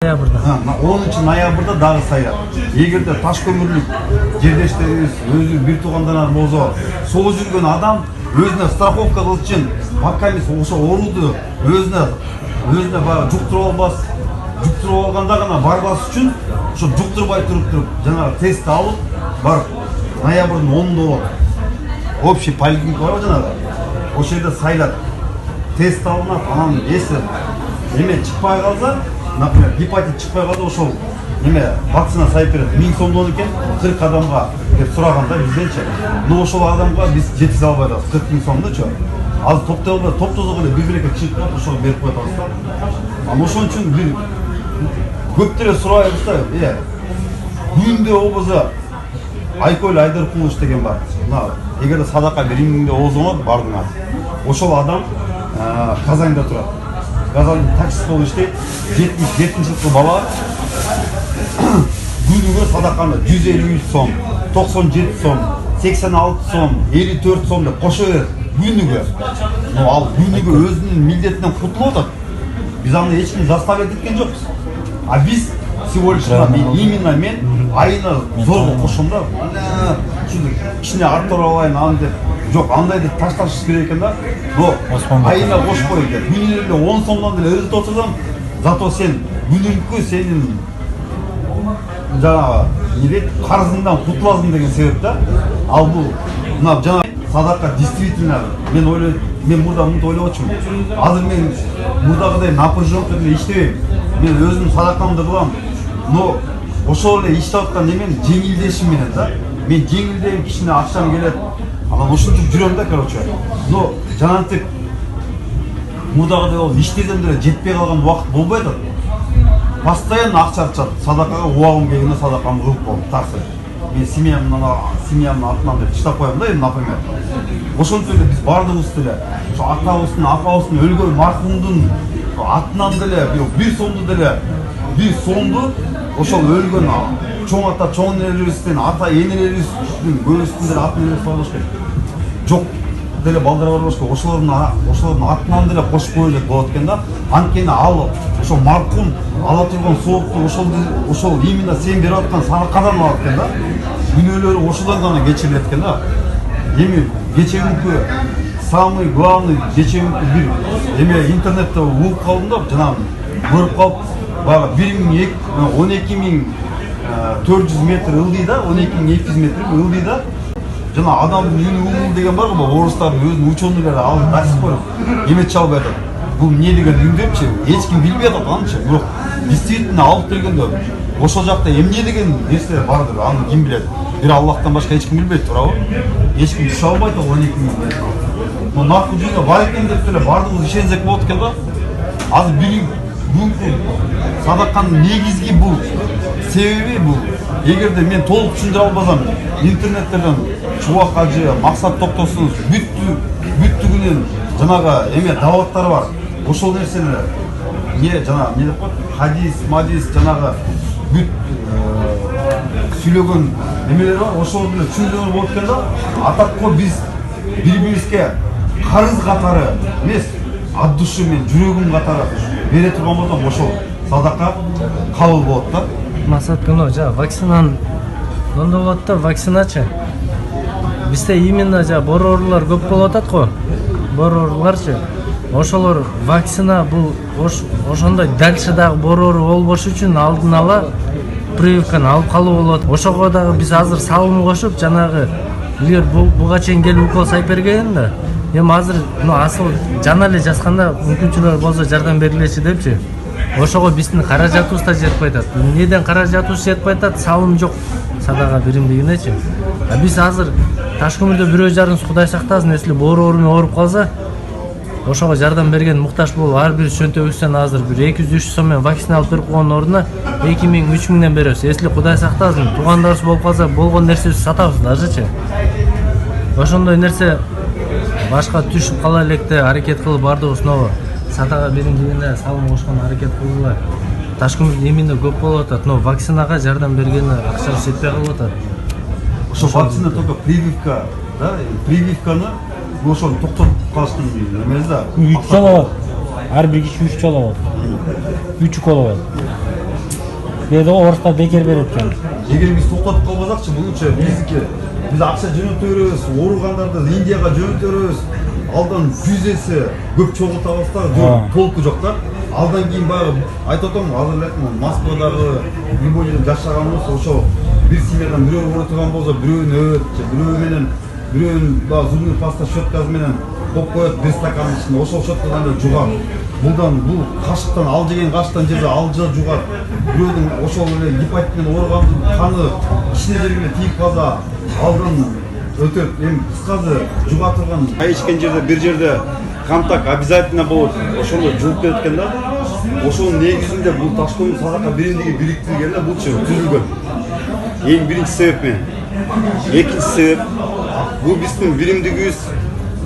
Ноябрда. 10 ноябрда дагы сайлап. Эгерде таш көмүрлүк жердештерибиз өзү бир туугандар болсо, сол жүргөн адам өзүнө страховка кылыш үчүн маккамис ошо ооруду өзүнө баягы жуктуруп албас, жуктуруп алганда гана барбас үчүн ошо жуктурбай туруп жанагы тест алып барып ноябрдын 10-нда болот. Общий поликлиника бар жанагы. Ошол жерде сайлат. Тест алынат, анан эси эме чыкпай калса, например, гепатит чыкпай калса, ошол эме вакцина сайып берет. 1000 сомдон экен 40 адамга деп сураганда бизденчи. Но ошол адамга биз жеткизе албай атабыз 40 000 сомдучу. Азыр топтозого эле бир-бирике чыгып калып ошого берип коет атабыз да. Анан ошон үчүн бир көп деле сурайбыз да, күндө болбосо Айкөл Айдаркулович деген бар. Эгерде садака беримиңде болсоңор бардыңар. Ошол адам Казанда турат. Казанда таксист болуп иштейт. 77-жылкы бала күнүгө садаканы 153 сом, 97 сом, 86 сом, 54 сом деп кошо берет күнүгө. Ал күнүгө өзүнүн милдетинен кутулуп атат. Биз аны эч ким заставить эткен жокпуз. А биз всего лишь именно мен айына зорго кошом да. Кичине арттырып алайын аны деп. Жок, андай деп ташташ керек экен да. Но айына кошпой экен. Күнүнө эле 10 сомдон деле өзү отурсам, зато сен күнүмкү сенин жанагы неде карызыңдан кутуласың деген себеп да. Ал бул мына жана садака действительно мен мурда мынтип ойлоп отчумун. Азыр мен мурдагыдай напряженка деле иштебейм. Мен өзүмдүн садакамды кылам. Но ошол эле иштеп аткан немен жеңилдешим менен да. Мен жеңилдейм, кичине акчам келет. Анан ошентип жүрөм да, короче. Но жанагынтип мурдагыдай болуп иштесем деле жетпей калган убакыт болбой атат. Постоянно акча чат. Садакага убагым келгенде садакамды кылып коем. Таксы. Мен семьямдын атынан деп чыдап коем да, эми, например. Ошентип эле биз бардыгыбыз деле ошо атабыздын, апабыздын өлгөн маркумдун атынан деле бир сомду ошол өлгөн чоң ата, чоң энелерибизден, ата энелерибиздин көбүсүнүн деле атын эле коебуз керек. Жок деле балдар бар болсо, ошолордун атынан деле кошуп коелек болот экен да. Анткени ал ошол маркум ала турган соокту ошол именно сен берип аткан садакадан алат экен да. Күнөөлөрү ошодон гана кечирилет экен да. Эми кечеүнкү самый главный кечеүнкү бир эме интернетте угуп калдым да, жанагы көрүп калып, баягы 12400 метр ылдый да, 12200 метр ылдый да. Жана адамдын үйүнүн угул деген бар го, орустардын өзүнүн ученыйлары алып таксип коюп эметчи албай атат. Бул эмне деген үн депчи, эч ким билбей атат анчы. Бирок действительно алып келгенде ошол жакта эмне деген нерсе бардыр, аны ким билет? Бир Аллахтан башка эч ким билбейт, туурабы? Эч ким түшө албайт 12000 метр. Бул наркы жүйүнө бар экен деп деле бардыгыбыз ишенсек болот экен да. Азыр бүгүнкү садаканын негизги бул себеби бул. Эгерде мен толук түшүндүрө албасам, интернеттерден Чубак Ажы, Максат Токтосун бүттүгүнүн жанагы эме даваттары бар. Ошол нерсени жанагы эмне деп коет? Хадис, жанагы бүт сүйлөгөн эмелер бар. Ошол менен түшүндүрө болот экен да. Атакко биз бири-бирибизге карыз катары эмес, от души мен жүрөгүм катары бере турган болсом, ошол садака кабыл болот да. Максат күнөө жа вакцинаны мондо болот да, вакциначы. Бизде именно жа бор оорулар көп болуп атат го. Бор ооруларчы. Ошолор вакцина бул ошондой дальше дагы бор оору болбош үчүн алдын ала прививканы алып калуу болот. Ошого дагы биз азыр салым кошуп, жанагы эгер буга чейин келип укол сайып берген да. Эми азыр асыл жана эле жазганда мүмкүнчүлүгү болсо жардам бергилечи депчи. Ошого биздин каражатыбыз да жетпей атат. Эмнеден каражатыбыз жетпей атат? Салым жок садака биримдигинечи. А биз азыр Ташкөмүрдө бирөө жарымыз Кудай сактасын, эсли бор оору менен ооруп калса, ошого жардам берген муктаж болуп, ар бир чөнтөгүбүздөн азыр бир 200-300 сом менен вакцина алып берип койгондун ордуна 2000-3000ден беребиз. Эсли Кудай сактасын, туугандарыбыз болуп калса, болгон нерсебизди сатабыз дажычы. Ошондой нерсе башка түшүп кала электе аракет кылып бардыгыбыз садака биримдигине салым кошконго аракет кылгыла. Ташкөмүрдө именно көп болуп атат, но вакцинага жардам бергени акчасы жетпей калып атат. Ошол вакцина только прививка, да? Прививканы ошону токтотуп калыштын эмеси да. 3 жол алат. Ар бир киши 3 жол алат. 3 укол алат. Бүйөдө орустар бекер берет экен. Егер биз токтотуп калбасакчы, булчу биздики биз акча жөнөтөрүбүз, ооругандарды Индияга жөнөтөрүбүз. Алдан 100 эсе көп чогултабыз да, толку жок да. Алдан кийин баягы айтып атам, азыр эле Москвадагы любой жерде жашаганбыз, ошо бир семьядан бирөө боло турган болсо, бирөөнү өт, бирөө менен бирөөнүн баягы зубный паста щеткасы менен коп коет бир стакан ичинде, ошол щеткадан эле жугат. Бул кашыктан ал жеген кашыктан жерде алжа жугат. Бирөөнүн ошол эле гепатит менен ооругандын каны ичине жерге тийип калса, алдан өтөт. Эми кыскасы жуга турган ай ичкен жерде бир жерде контакт обязательно болот. Ошондо жууп берет экен да. Ошонун негизинде бул Ташкент садака биримдиги бириктирилген да, булчу түзүлгөн. Эң биринчи себеп мен. Экинчи себеп бул биздин биримдигибиз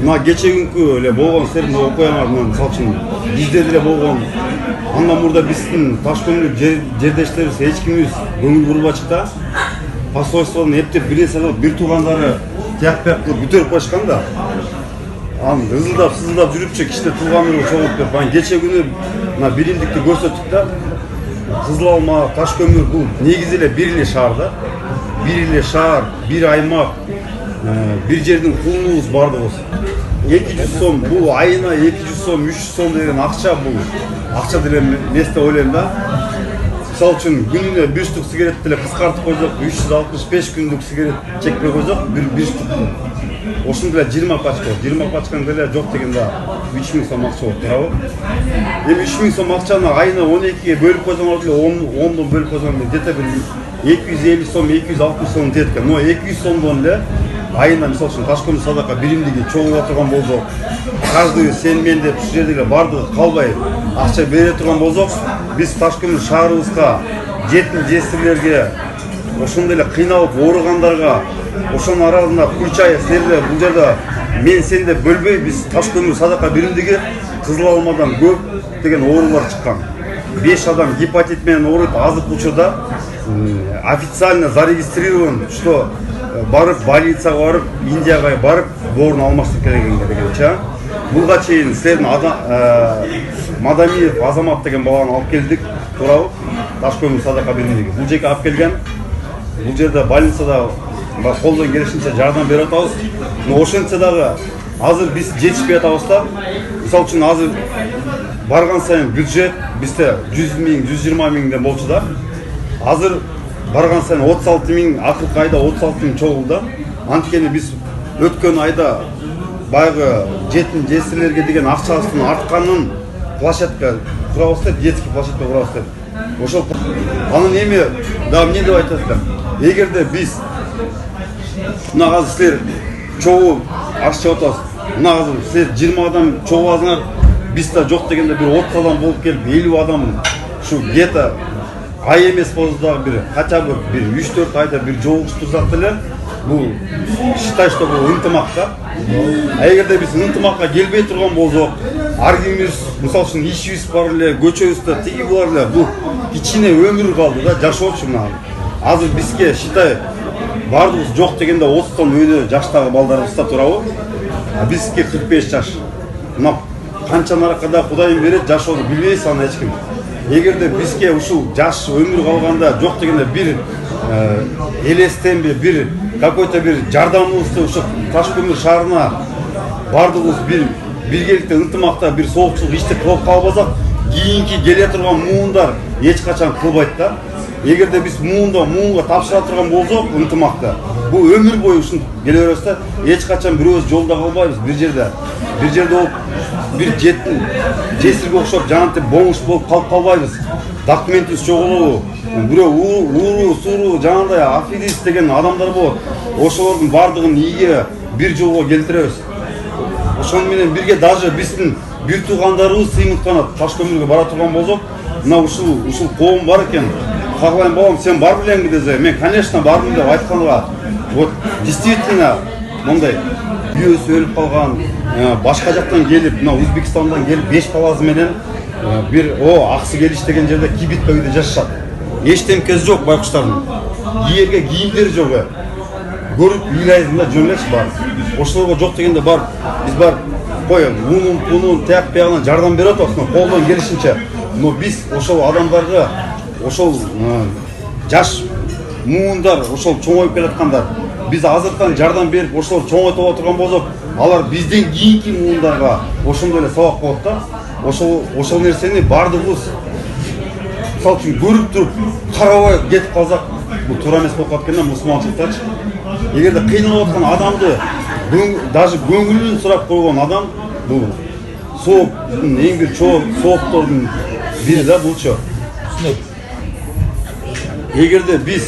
мына кече күнкү эле болгон силердин окуяңар менен мисалы үчүн бизде деле болгон. Андан мурда биздин Ташкенттик жердештерибиз эч кимибиз көңүл бурбачык да. Посольстводон эптеп бир нерсе кылып, бир туугандары тияк-пияк кылып көтөрүп коюшкан да. Анан ызылдап, сызылдап жүрүпчү кичине тууганын чогулуп берип, анан кече күнү мына биримдикти көрсөттүк да. Кызыл Алма, Ташкөмүр бул негизи эле бир эле шаар да. Бир эле шаар, бир аймак, бир жердин кулунубуз бардыгыбыз. 200 сом, бул айына 200 сом, 300 сом деген акча, бул акча деле эмес деп ойлойм да. Мисалы үчүн күнүнө бир штук сигарет деле кыскартып койсок, 365 күндүк сигарет чекпей койсок, бир штук. Ошондо деле 20 пачканы деле жок дегенде 3000 сом акча болуп турабы. Эми 3000 сом акчаны айына 12ге бөлүп койсоңор деле 10дон бөлүп койсоңор где-то бир 250 сом, 260 сом тет экен. Но 200 сомдон эле айына мисалы үчүн Ташкент садака биримдиги чогулуп отурган болсок, каждый сен мен деп ушул жердеги бардыгы калбай акча бере турган болсок, биз Ташкент шаарыбызга, жетим жесирлерге, ошондой эле кыйналып ооругандарга, ошонун арасында кульчай силерде бул жерде мен сен деп бөлбөй, биз Ташкент садака биримдиги Кызыл Алмадан көп деген оорулар чыккан. 5 адам гепатит менен ооруйт. Азыркы учурда официально зарегистрирован, что барып больницага барып, Индияга барып доорун алмаштырып келгенче. Буга чейин силердин Мадамиев Азамат деген баланы алып келдик, туурабы? Ташкент садака биримдиги. Бул жерге алып келген. Бул жерде больницада колдон келишинче жардам берип атабыз. Но ошентсе дагы азыр биз жетишпей атабыз да. Мисалы үчүн азыр барган сайын бюджет бизде 100 миң, 120 миңден болчу да. Азыр барган сайын 36 миң, акыркы айда 36 миң чогулду. Анткени биз өткөн айда баягы жетим жесирлерге деген акчасын артканын площадка курабыз деп, детский площадка курабыз деп. Ошол анын эми да эмне деп айтасыздар? Эгерде биз мына азыр силер чогуу акча чыгып атасыз. Мына азыр силер 20 адам чогуласыңар, биз да жок дегенде бир 30 адам болуп келип, 50 адам ушу где-то ай эмес болсо дагы бир хотя бы бир 3-4 айда бир жолугуштурсак деле, бул считай, что бул ынтымак да. А эгерде биз ынтымакка келбей турган болсок, ар кимибиз мисалы үчүн ишибиз бар эле, көчөбүздө тиги бар эле, бул кичине өмүр калды да, жашоочу мына. Азыр бизге считай бардыгыбыз жок дегенде 30тон өйдө жаштагы балдарыбыз да турабы? А бизге 45 жаш. Мына канча наракада Кудайым берет, жашоону билбейбиз аны эч ким. Эгерде бизге ушул жаш өмүр калганда жок дегенде бир элестенби, бир какой-то бир жардамыбызды ушу Ташкент шаарына бардыгыбыз бир биргеликте ынтымакта бир соопчулук иштеп кылып калбасак, кийинки келе турган муундар эч качан кылбайт да. Эгерде биз муунга тапшыра турган болсок, ынтымакта бул өмүр бою ушинтип келе беребиз да. Эч качан бирөөбүз жолдо калбайбыз, бир жерде болуп, бир жетим жесирге окшоп жанатып боңуш болуп калып калбайбыз. Документибиз чогулуу, бирөө ууруу, сууруу, жанагындай аферист деген адамдар болот. Ошолордун бардыгын ийге бир жолго келтиребиз. Ошону менен бирге даже биздин бир туугандарыбыз сыймыткана Ташкөмүргө бара турган болсок, мына ушул коом бар экен. Кагылайм бабам, сен бар белеңби десе, мен конечно бардым деп айтканга, вот действительно мондай бүйөсү өлүп калган, башка жактан келип, мына Өзбекстандан келип 5 баласы менен бир аксы келиш деген жерде кибитке үйдө жашашат. Эчтемкеси жок байкуштардын. Кийерге кийимдери жок. Көрүп ыйлайсың да жөнөкчү бар. Ошолорго жок дегенде бар, биз бар коем, унун, тияк-пиягынан жардам берип атабыз, колдон келишинче. Но биз ошол адамдарга ошол жаш муундар ошол чоңоюп келаткандар биз азыртан жардам берип ошолор чоңойтуп отурган болсок алар бизден кийинки муундарга ошондой эле сабак болот да. Ошол нерсени баардыгыбыз мисалы үчүн көрүп туруп карабай кетип калсак бул туура эмес болуп калат экен да мусулманчылыктачы. Эгерде кыйналып аткан адамды даже көңүлүн сурап койгон адам бул сооптун эң бир чоң сооптордун бири да булчу. Эгерде биз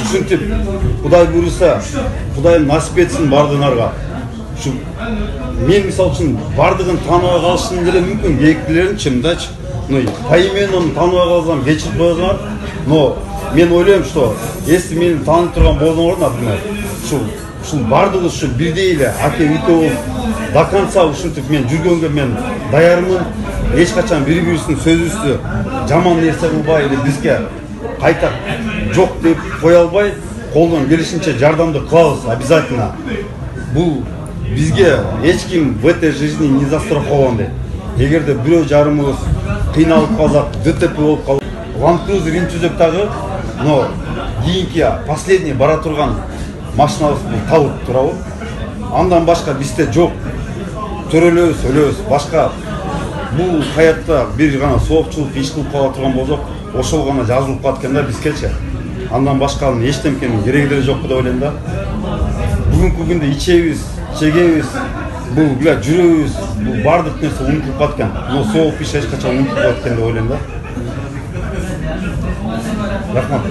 ушинтип Кудай буйруса, Кудайым насип этсин бардыгыңарга. Ушу мен мисалы үчүн бардыгын тааныбай калышым деле мүмкүн, кээктилерин чындачы. Поименно тааныбай калсам кечирип коесуңар. Но мен ойлойм, что если мени таанып турган болсоңор, например, ушул бардыгыбыз ушу бирдей эле аке үйкө болуп до конца ушинтип мен жүргөнгө мен даярмын. Эч качан бири-бирибиздин сөзүбүздү жаман нерсе кылбай эле бизге кайта жок деп кое албай, колдон келишинче жардамды кылабыз обязательно. Бул бизге эч ким в этой жизни не застрахован дейт. Эгерде бирөө жарымыбыз кыйналып калсак, ДТП болуп калып, Land Cruiser интүзөк дагы, но кийинки последний бара турган машинабыз бул табыт турабы. Андан башка бизде жок. Төрөлөбүз, өлөбүз. Башка бул хаятта бир гана соопчулук иш кылып кала турган болсок, ошол гана жазылып калат экен да бизгечи. Андан башканын эчтемкенин кереги деле жок деп ойлойм да. Бүгүнкү күндө ичебиз, чегебиз, бул жүрөбүз, бул бардык нерсе унутулуп калат экен. Но сооп иш эч качан унутулуп калат экен деп ойлойм да. Рахмат.